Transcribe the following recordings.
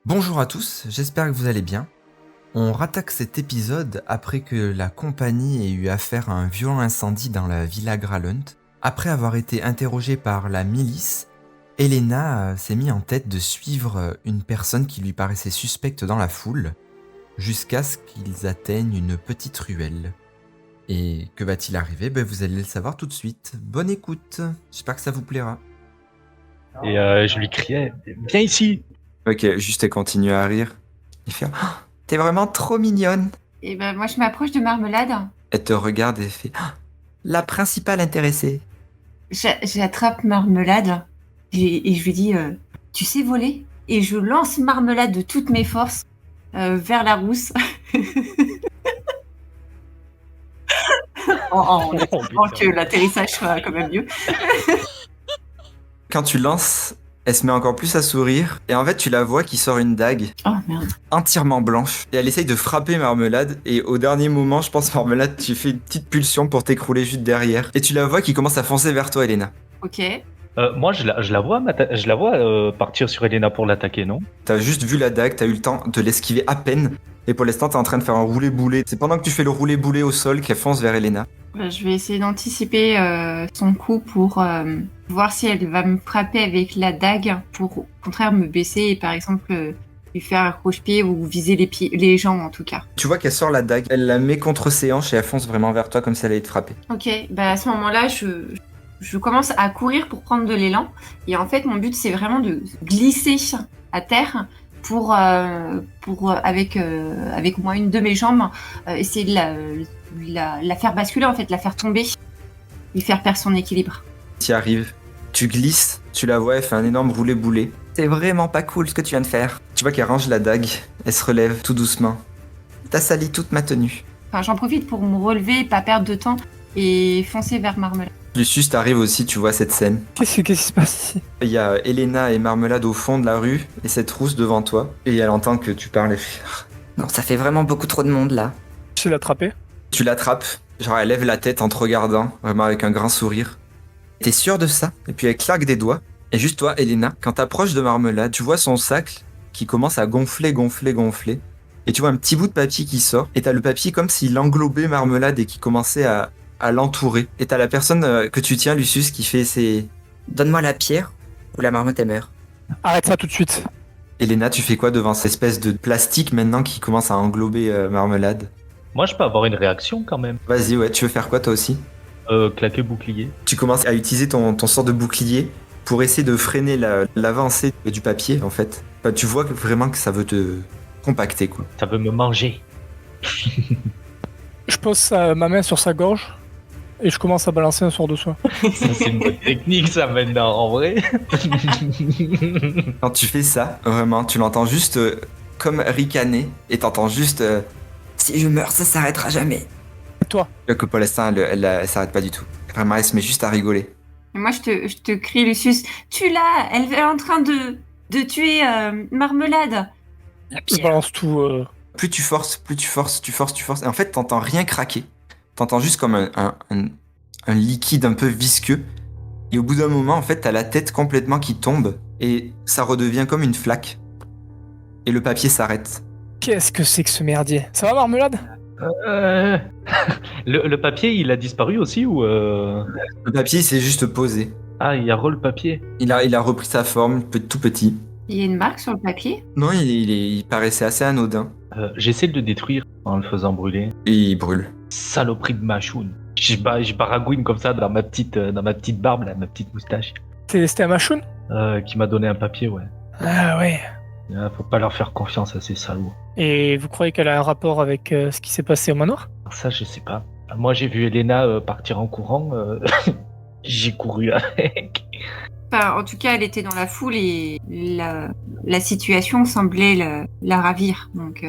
Bonjour à tous, j'espère que vous allez bien. On rattaque cet épisode après que la compagnie ait eu affaire à un violent incendie dans la Villa Gralunt. Après avoir été interrogée par la milice, Elena s'est mis en tête de suivre une personne qui lui paraissait suspecte dans la foule, jusqu'à ce qu'ils atteignent une petite ruelle. Et que va-t-il arriver? Vous allez le savoir tout de suite. Bonne écoute, j'espère que ça vous plaira. Et je lui criais, viens ici. Ok, juste elle continue à rire. Il fait oh, t'es vraiment trop mignonne. Et ben moi je m'approche de Marmelade. Elle te regarde et fait oh, la principale intéressée. J'attrape Marmelade et je lui dis tu sais voler? Et je lance Marmelade de toutes mes forces vers la rousse. en espérant que l'atterrissage soit quand même mieux. Quand tu lances, elle se met encore plus à sourire. Et en fait, tu la vois qui sort une dague Oh merde. entièrement blanche. Et elle essaye de frapper Marmelade. Et au dernier moment, je pense, Marmelade, tu fais une petite pulsion pour t'écrouler juste derrière. Et tu la vois qui commence à foncer vers toi, Elena. Ok. Moi, je la vois partir sur Elena pour l'attaquer, non? T'as juste vu la dague, t'as eu le temps de l'esquiver à peine. Et pour l'instant, t'es en train de faire un roulé-boulé. C'est pendant que tu fais le roulé-boulé au sol qu'elle fonce vers Elena. Je vais essayer d'anticiper son coup pour voir si elle va me frapper avec la dague pour au contraire me baisser et par exemple lui faire un croche-pied ou viser les jambes en tout cas. Tu vois qu'elle sort la dague, elle la met contre ses hanches et elle fonce vraiment vers toi comme si elle allait te frapper. Ok, bah à ce moment-là, je commence à courir pour prendre de l'élan. Et en fait, mon but, c'est vraiment de glisser à terre pour avec moi une de mes jambes, essayer de la faire basculer, en fait, la faire tomber, lui faire perdre son équilibre. Tu arrives, tu glisses, tu la vois, elle fait un énorme roulé-boulé. C'est vraiment pas cool ce que tu viens de faire. Tu vois qu'elle range la dague, elle se relève tout doucement. T'as sali toute ma tenue. Enfin, j'en profite pour me relever, pas perdre de temps et foncer vers Marmelade. Lucius t'arrive aussi, tu vois cette scène. Qu'est-ce qui se passe ici? Il y a Elena et Marmelade au fond de la rue et cette rousse devant toi. Et elle entend que tu parles et fait non, ça fait vraiment beaucoup trop de monde là. Je sais l'attraper. Tu l'attrapes, genre elle lève la tête en te regardant, vraiment avec un grand sourire. T'es sûr de ça? Et puis elle claque des doigts. Et juste toi, Elena, quand t'approches de Marmelade, tu vois son sac qui commence à gonfler. Et tu vois un petit bout de papier qui sort. Et t'as le papier comme s'il englobait Marmelade et qui commençait à l'entourer. Et t'as la personne que tu tiens, Lucius, qui fait c'est donne-moi la pierre ou la marmotte elle meurt. Arrête ça tout de suite. Elena, tu fais quoi devant cette espèce de plastique maintenant qui commence à englober Marmelade? Moi, je peux avoir une réaction quand même. Vas-y, ouais, tu veux faire quoi toi aussi? Claquer bouclier. Tu commences à utiliser ton sort de bouclier pour essayer de freiner l'avancée du papier, en fait. Bah, tu vois vraiment que ça veut te compacter, quoi. Ça veut me manger. Je pose ma main sur sa gorge et je commence à balancer un sort de soin. Ça, c'est une bonne technique, ça, maintenant, en vrai. Quand tu fais ça, vraiment, tu l'entends juste comme ricaner et t'entends juste si je meurs, ça s'arrêtera jamais. Toi. Que pour l'instant, elle s'arrête pas du tout. Vraiment, elle se met juste à rigoler. Et moi, je te crie, Lucius, tu l'as, elle est en train de tuer Marmelade. Je balance tout. Plus tu forces. Et en fait, t'entends rien craquer. T'entends juste comme un liquide un peu visqueux. Et au bout d'un moment, en fait, t'as la tête complètement qui tombe. Et ça redevient comme une flaque. Et le papier s'arrête. Qu'est-ce que c'est que ce merdier? Ça va, Marmelade? Le papier, il a disparu aussi ou Le papier s'est juste posé. Ah, il y a le papier. Il a repris sa forme, tout petit. Il y a une marque sur le papier. Non, il paraissait assez anodin. J'essaie de le détruire en le faisant brûler. Et il brûle. Saloperie de machoune. Je baragouine comme ça dans ma petite barbe, là, ma petite moustache. C'était un machoun? Qui m'a donné un papier, ouais. Ah ouais. Faut pas leur faire confiance à ces salauds. Et vous croyez qu'elle a un rapport avec ce qui s'est passé au manoir? Ça, je sais pas. Moi, j'ai vu Elena partir en courant. J'ai couru avec. Enfin, en tout cas, elle était dans la foule et la situation semblait la ravir. Donc,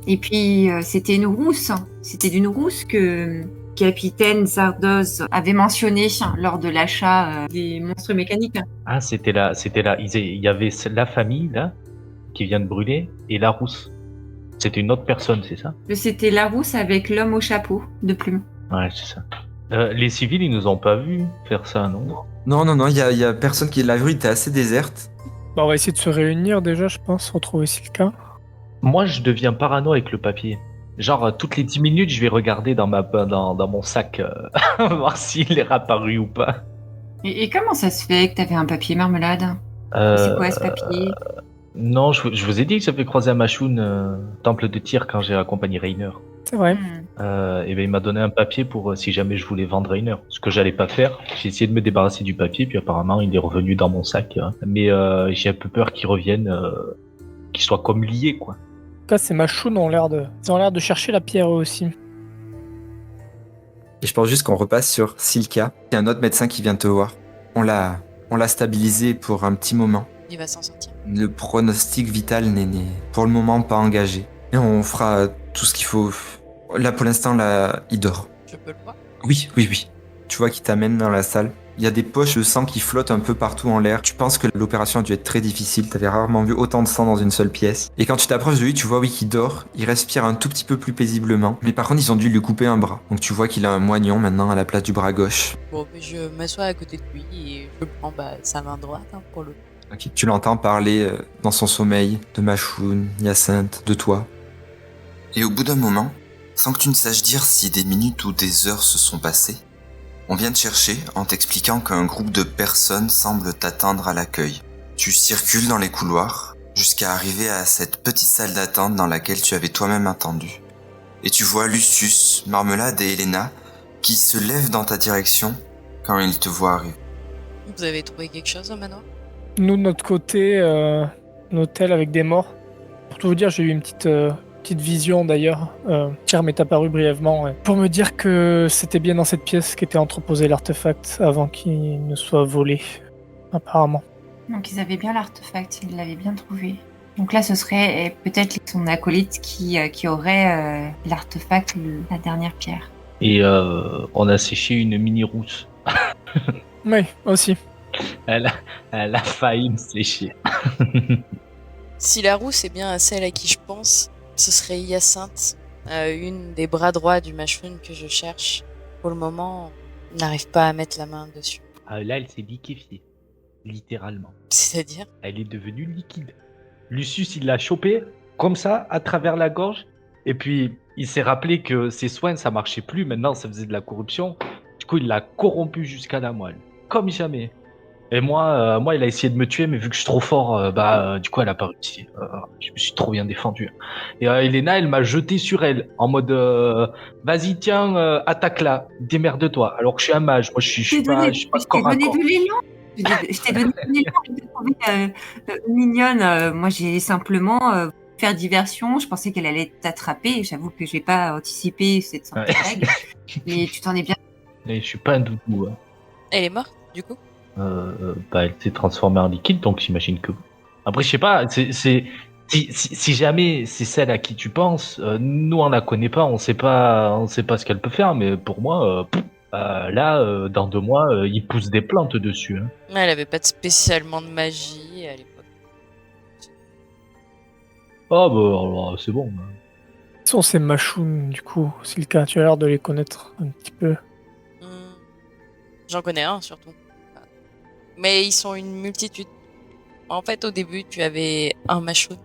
et puis, c'était une rousse. C'était d'une rousse que Capitaine Zardoz avait mentionné lors de l'achat des monstres mécaniques. Ah, c'était là. Il y avait la famille, là, qui vient de brûler, et la rousse. C'était une autre personne, c'est ça? C'était la rousse avec l'homme au chapeau de plume. Ouais, c'est ça. Les civils, ils nous ont pas vu faire ça, non? Non, il y a personne qui l'a vu, il était assez déserte. Bah, on va essayer de se réunir déjà, je pense, retrouver Silka. Moi, je deviens parano avec le papier. Genre, toutes les 10 minutes, je vais regarder dans mon sac, voir s'il est réapparu ou pas. Et comment ça se fait que t'avais un papier marmelade? C'est quoi ce papier? Non, je vous ai dit que j'avais croisé Amashun, temple de tir, quand j'ai accompagné Rainer. C'est vrai. Hmm. Et ben il m'a donné un papier pour si jamais je voulais vendre Rainer. Ce que j'allais pas faire. J'ai essayé de me débarrasser du papier, puis apparemment il est revenu dans mon sac. Hein. Mais j'ai un peu peur qu'il revienne, qu'il soit comme lié, quoi. En tout cas, ces Machouns ils ont l'air de chercher la pierre eux aussi. Et je pense juste qu'on repasse sur Silka. Il y a un autre médecin qui vient te voir. On l'a stabilisé pour un petit moment. Il va s'en sortir. Le pronostic vital n'est pour le moment pas engagé. Et on fera tout ce qu'il faut. Là, pour l'instant, là, il dort. Je peux le voir. Oui. Tu vois qu'il t'amène dans la salle. Il y a des poches de sang qui flottent un peu partout en l'air. Tu penses que l'opération a dû être très difficile. T'avais rarement vu autant de sang dans une seule pièce. Et quand tu t'approches de lui, tu vois, oui, qu'il dort. Il respire un tout petit peu plus paisiblement. Mais par contre, ils ont dû lui couper un bras. Donc tu vois qu'il a un moignon maintenant à la place du bras gauche. Bon, mais je m'assois à côté de lui et je prends sa main droite pour le. Ok. Tu l'entends parler dans son sommeil de Machun, Hyacinthe, de toi. Et au bout d'un moment, sans que tu ne saches dire si des minutes ou des heures se sont passées, on vient te chercher en t'expliquant qu'un groupe de personnes semble t'attendre à l'accueil. Tu circules dans les couloirs jusqu'à arriver à cette petite salle d'attente dans laquelle tu avais toi-même attendu. Et tu vois Lucius, Marmelade et Elena qui se lèvent dans ta direction quand ils te voient arriver. Vous avez trouvé quelque chose au manoir? Nous, de notre côté, un hôtel avec des morts. Pour tout vous dire, j'ai eu une petite vision d'ailleurs. Tyr m'est apparu brièvement pour me dire que c'était bien dans cette pièce qu'était entreposé l'artefact avant qu'il ne soit volé, apparemment. Donc ils avaient bien l'artefact, ils l'avaient bien trouvé. Donc là, ce serait peut-être son acolyte qui aurait l'artefact, la dernière pierre. Et on a séché une mini rousse. Oui, aussi. Elle a failli me sécher. Si la rousse est bien celle à qui je pense, ce serait Hyacinthe, une des bras droits du Machun que je cherche. Pour le moment, on n'arrive pas à mettre la main dessus. Là, elle s'est liquéfiée. Littéralement. C'est-à-dire? Elle est devenue liquide. Lucius, il l'a chopée, comme ça, à travers la gorge. Et puis, il s'est rappelé que ses soins, ça marchait plus. Maintenant, ça faisait de la corruption. Du coup, il l'a corrompu jusqu'à la moelle. Comme jamais. Et moi, il a essayé de me tuer, mais vu que je suis trop fort, du coup, elle a pas réussi. Je me suis trop bien défendu. Et Elena, elle m'a jeté sur elle, en mode, vas-y, tiens, attaque-la, démerde-toi. Alors que je suis un mage, moi, je suis pas corps à corps. Je t'ai donné de l'élan. Je t'ai donné de l'élan. Je t'ai trouvé mignonne. Moi, j'ai simplement faire diversion. Je pensais qu'elle allait t'attraper. J'avoue que j'ai pas anticipé cette sorte de règle. Mais tu t'en es bien. Et je suis pas un doudou. Hein. Elle est morte, du coup? Elle s'est transformée en liquide, donc j'imagine que. Après, je sais pas, si jamais c'est celle à qui tu penses, nous on la connaît pas, on sait pas ce qu'elle peut faire, mais pour moi, là, dans 2 mois, il pousse des plantes dessus. Hein. Elle avait pas spécialement de magie à l'époque. Oh bah alors, c'est bon. Qui sont ces Machouns, du coup, Silka? Tu as l'air de les connaître un petit peu. J'en connais un, surtout. Mais ils sont une multitude. En fait, au début, tu avais un Machoun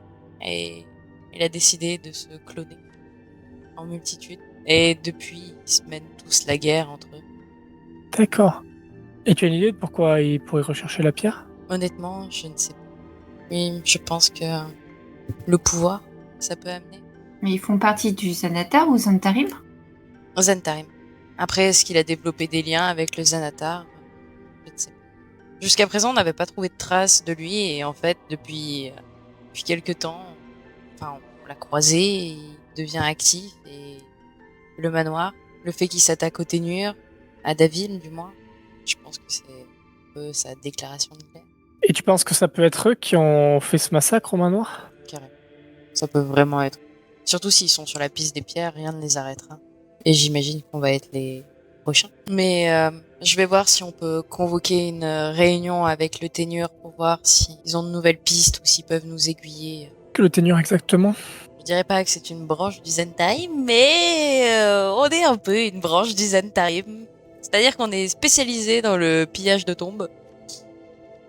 et il a décidé de se cloner en multitude. Et depuis, ils se mènent tous la guerre entre eux. D'accord. Et tu as une idée de pourquoi ils pourraient rechercher la pierre? Honnêtement, je ne sais pas. Oui, je pense que le pouvoir, ça peut amener. Mais ils font partie du Zanatar ou Zantarim? Zentarim. Après, est-ce qu'il a développé des liens avec le Zanatar? Je ne sais pas. Jusqu'à présent, on n'avait pas trouvé de traces de lui, et en fait, depuis quelques temps, on l'a croisé, et il devient actif, et le manoir, le fait qu'il s'attaque aux ténures, à Davil du moins, je pense que c'est un peu sa déclaration de guerre. Et tu penses que ça peut être eux qui ont fait ce massacre au manoir? Carrément. Ça peut vraiment être. Surtout s'ils sont sur la piste des pierres, rien ne les arrêtera. Et j'imagine qu'on va être les prochains. Mais je vais voir si on peut convoquer une réunion avec le ténure pour voir s'ils ont de nouvelles pistes ou s'ils peuvent nous aiguiller. Que le ténure exactement? Je dirais pas que c'est une branche du Zentarim, mais on est un peu une branche du Zentarim. C'est-à-dire qu'on est spécialisé dans le pillage de tombes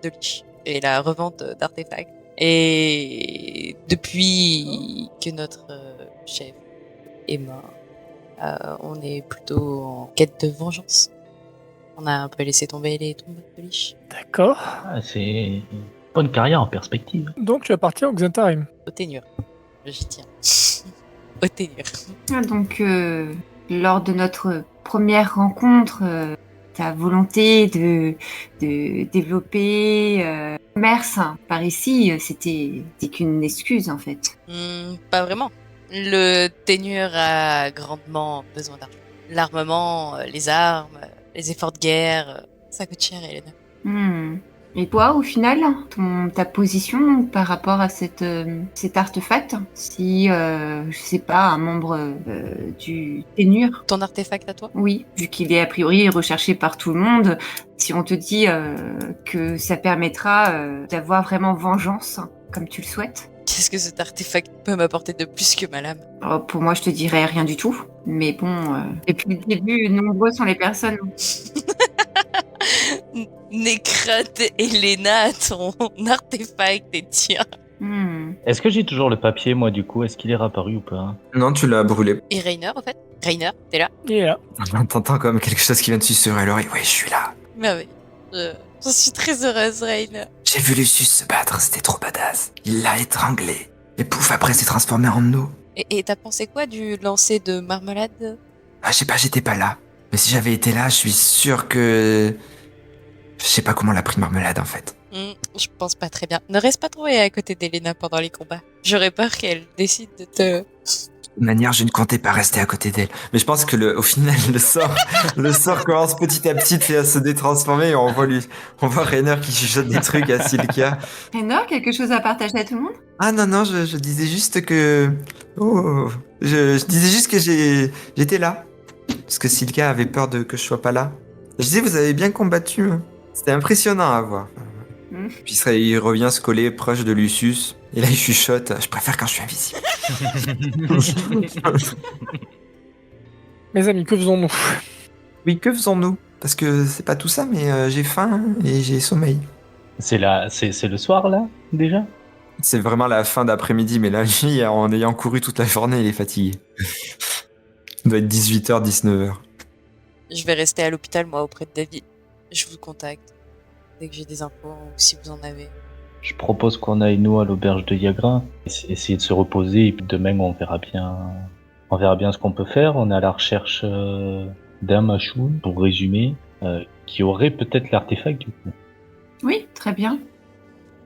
de lich. et la revente d'artefacts. Et depuis que notre chef est mort, on est plutôt en quête de vengeance. On a un peu laissé tomber les tombes de Lich. D'accord. Ah, c'est une bonne carrière en perspective. Donc tu vas partir au Xantarim. Au Ténur. J'y tiens. Au Ténur. Ah, donc, lors de notre première rencontre, ta volonté de développer commerce par ici, c'était qu'une excuse en fait. Pas vraiment. Le Ténur a grandement besoin d'argent. L'armement, les armes, les efforts de guerre, ça coûte cher, Hélène. Et toi, au final, ta position par rapport à cet artefact, si, je sais pas, un membre du Ténur, Ton artefact à toi? oui, vu qu'il est a priori recherché par tout le monde, si on te dit que ça permettra d'avoir vraiment vengeance, comme tu le souhaites. Qu'est-ce que cet artefact peut m'apporter de plus que ma lame? Oh, pour moi, je te dirais rien du tout. Mais bon, depuis le début, nombreux sont les personnes. Nécrate Elena, ton artefact est tien. Est-ce que j'ai toujours le papier, moi, du coup? Est-ce qu'il est réapparu ou pas? Non, tu l'as brûlé. Et Rainer, en fait? Rainer, t'es là? Il est là. T'entends comme quelque chose qui vient de susurrer à l'oreille. Ouais, je suis là. Bah oui. Je suis très heureuse, Rainer. J'ai vu Lucius se battre, c'était trop badass. Il l'a étranglé. Et pouf, après, s'est transformé en eau. Et t'as pensé quoi du lancer de marmelade? Ah, je sais pas, j'étais pas là. Mais si j'avais été là, je suis sûr que... Je sais pas comment l'a pris Marmelade, en fait. Je pense pas très bien. Ne reste pas trop à côté d'Elena pendant les combats. J'aurais peur qu'elle décide de te... De toute manière, je ne comptais pas rester à côté d'elle. Mais je pense que au final, le sort commence petit à petit à se détransformer et on voit Rainer qui chuchote des trucs à Silkia. Rainer, quelque chose à partager à tout le monde? Ah non, je disais juste que... Oh, je disais juste que j'étais là. Parce que Silkia avait peur que je sois pas là. Je disais, vous avez bien combattu. Hein. C'était impressionnant à voir. Puis il revient se coller proche de Lucius. Et là, il chuchote. Je préfère quand je suis invisible. Mes amis, que faisons-nous? Oui, que faisons-nous? Parce que c'est pas tout ça, mais j'ai faim et j'ai sommeil. C'est le soir, là, déjà? C'est vraiment la fin d'après-midi, mais là, lui, en ayant couru toute la journée, il est fatigué. Il doit être 18h, 19h. Je vais rester à l'hôpital, moi, auprès de David. Je vous contacte dès que j'ai des infos ou si vous en avez. Je propose qu'on aille, nous, à l'auberge de Yagra, essayer de se reposer, et puis demain, on verra bien ce qu'on peut faire. On est à la recherche d'un Machoun, pour résumer, qui aurait peut-être l'artefact, du coup. Oui, très bien.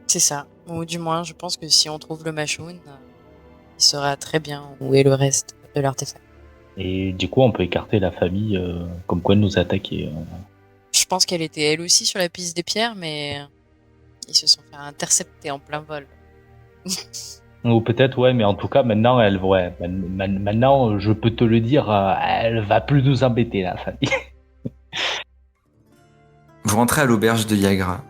C'est ça. Ou du moins, je pense que si on trouve le Machoun, il saura très bien où est le reste de l'artefact. Et du coup, on peut écarter la famille comme quoi de nous attaquer. Je pense qu'elle était elle aussi sur la piste des pierres, mais ils se sont fait intercepter en plein vol. Ou peut-être, ouais, mais en tout cas, maintenant, maintenant, je peux te le dire, elle va plus nous embêter, la famille. Vous rentrez à l'auberge de Yagra.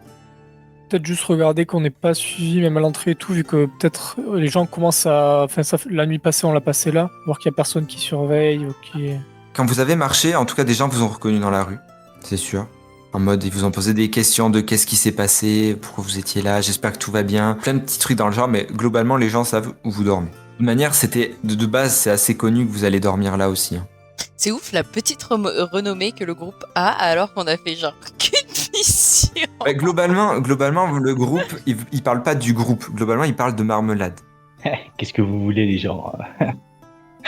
Peut-être juste regarder qu'on n'est pas suivi même à l'entrée et tout, vu que peut-être les gens commencent à... Enfin, la nuit passée, on l'a passé là, voir qu'il n'y a personne qui surveille ou qui... Quand vous avez marché, en tout cas, des gens vous ont reconnu dans la rue. C'est sûr. En mode, ils vous ont posé des questions de qu'est-ce qui s'est passé, pourquoi vous étiez là, j'espère que tout va bien. Plein de petits trucs dans le genre, mais globalement, les gens savent où vous dormez. De toute manière, c'était de base, c'est assez connu que vous allez dormir là aussi. Hein. C'est ouf la petite renommée que le groupe a alors qu'on a fait genre qu'une mission. Ouais, globalement, le groupe, il parle pas du groupe. Globalement, il parle de Marmelade. Qu'est-ce que vous voulez, les gens?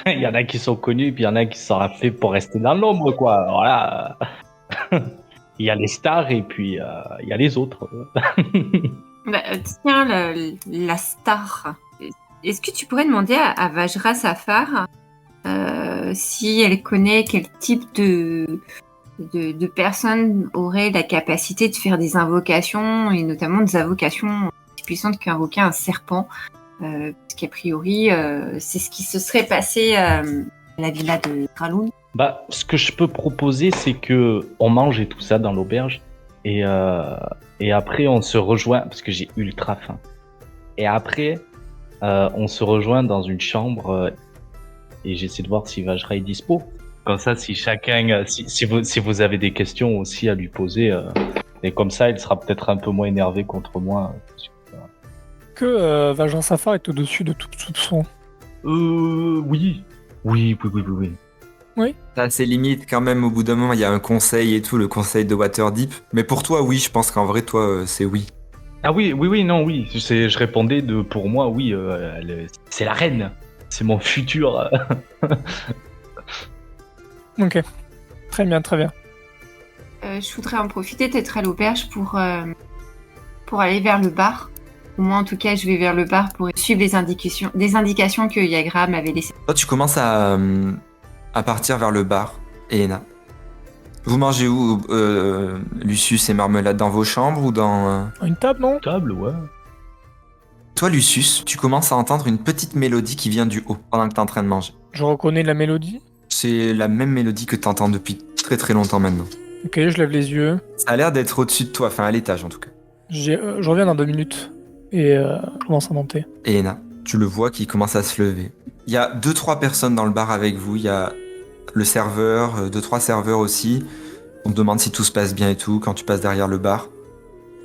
Il y en a qui sont connus, puis il y en a qui sont rappelés pour rester dans l'ombre, quoi. Voilà. Il y a les stars et puis il y a les autres. Bah, tiens, la star. Est-ce que tu pourrais demander à Vajra Safar si elle connaît quel type de personnes auraient la capacité de faire des invocations, et notamment des invocations plus puissantes qu'invoquer un serpent, parce qu'a priori, c'est ce qui se serait passé à la villa de Graloun. Bah, ce que je peux proposer, c'est que on mange et tout ça dans l'auberge, et après on se rejoint, parce que j'ai ultra faim. Et après, on se rejoint dans une chambre, et j'essaie de voir si Vajra est dispo. Comme ça, si chacun, si vous avez des questions aussi à lui poser, Et comme ça, il sera peut-être un peu moins énervé contre moi. Que Valjean Safar est au-dessus de tout soupçon. Oui. Oui. Ça a ses limites quand même, au bout d'un moment, il y a un conseil et tout, le conseil de Waterdeep. Mais pour toi, oui, je pense qu'en vrai, toi, c'est oui. Ah oui. Je répondais pour moi, oui, c'est la reine. C'est mon futur. Ok, très bien, très bien. Je voudrais en profiter d'être à l'auberge pour aller vers le bar. Au moins, en tout cas, je vais vers le bar pour suivre les indications que Yagra m'avait laissées. Toi, tu commences à partir vers le bar, Elena. Vous mangez où, Lucius et Marmelade, dans vos chambres ou dans... Une table, non? Table, ouais. Toi, Lucius, tu commences à entendre une petite mélodie qui vient du haut pendant que t'es en train de manger. Je reconnais la mélodie. C'est la même mélodie que t'entends depuis très très longtemps maintenant. Ok, je lève les yeux. Ça a l'air d'être au-dessus de toi, enfin à l'étage en tout cas. Je reviens dans 2 minutes. Et je commence à monter. Elena, tu le vois qui commence à se lever. Il y a 2-3 personnes dans le bar avec vous. Il y a le serveur, 2-3 serveurs aussi. On te demande si tout se passe bien et tout quand tu passes derrière le bar.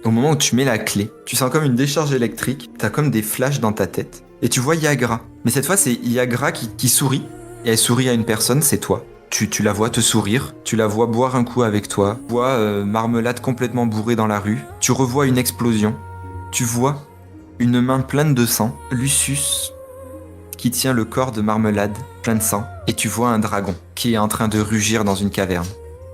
Au moment où tu mets la clé, tu sens comme une décharge électrique. T'as comme des flashs dans ta tête. Et tu vois Yagra. Mais cette fois, c'est Yagra qui sourit. Et elle sourit à une personne, c'est toi. Tu la vois te sourire, tu la vois boire un coup avec toi, tu vois Marmelade complètement bourrée dans la rue, tu revois une explosion, tu vois une main pleine de sang, Lucius qui tient le corps de Marmelade plein de sang, et tu vois un dragon qui est en train de rugir dans une caverne.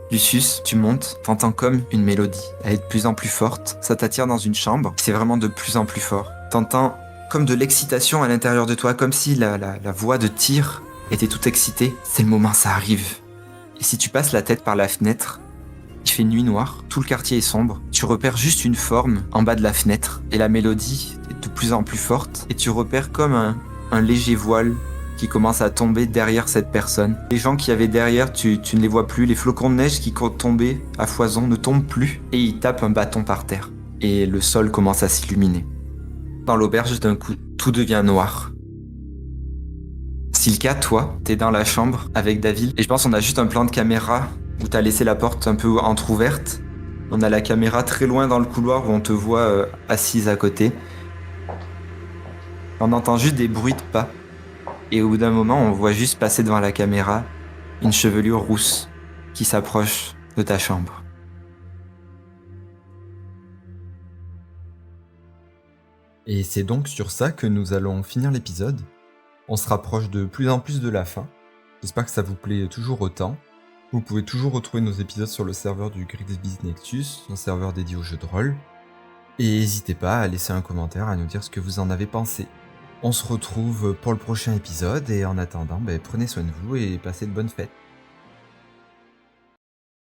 Lucius, tu montes, t'entends comme une mélodie, elle est de plus en plus forte, ça t'attire dans une chambre, c'est vraiment de plus en plus fort. T'entends comme de l'excitation à l'intérieur de toi, comme si la voix de Tyr était tout excitée. C'est le moment, ça arrive. Et si tu passes la tête par la fenêtre, il fait nuit noire, tout le quartier est sombre, tu repères juste une forme en bas de la fenêtre, et la mélodie est de plus en plus forte, et tu repères comme un léger voile qui commence à tomber derrière cette personne. Les gens qui avaient derrière, tu ne les vois plus, les flocons de neige qui tombaient à foison ne tombent plus, et ils tapent un bâton par terre. Et le sol commence à s'illuminer. Dans l'auberge, d'un coup, tout devient noir. Silka, toi, t'es dans la chambre avec David, et je pense qu'on a juste un plan de caméra où t'as laissé la porte un peu entrouverte. On a la caméra très loin dans le couloir où on te voit assise à côté. On entend juste des bruits de pas. Et au bout d'un moment, on voit juste passer devant la caméra une chevelure rousse qui s'approche de ta chambre. Et c'est donc sur ça que nous allons finir l'épisode. On se rapproche de plus en plus de la fin. J'espère que ça vous plaît toujours autant. Vous pouvez toujours retrouver nos épisodes sur le serveur du Grigsby's Nexus, un serveur dédié aux jeux de rôle. Et n'hésitez pas à laisser un commentaire, à nous dire ce que vous en avez pensé. On se retrouve pour le prochain épisode, et en attendant, prenez soin de vous et passez de bonnes fêtes.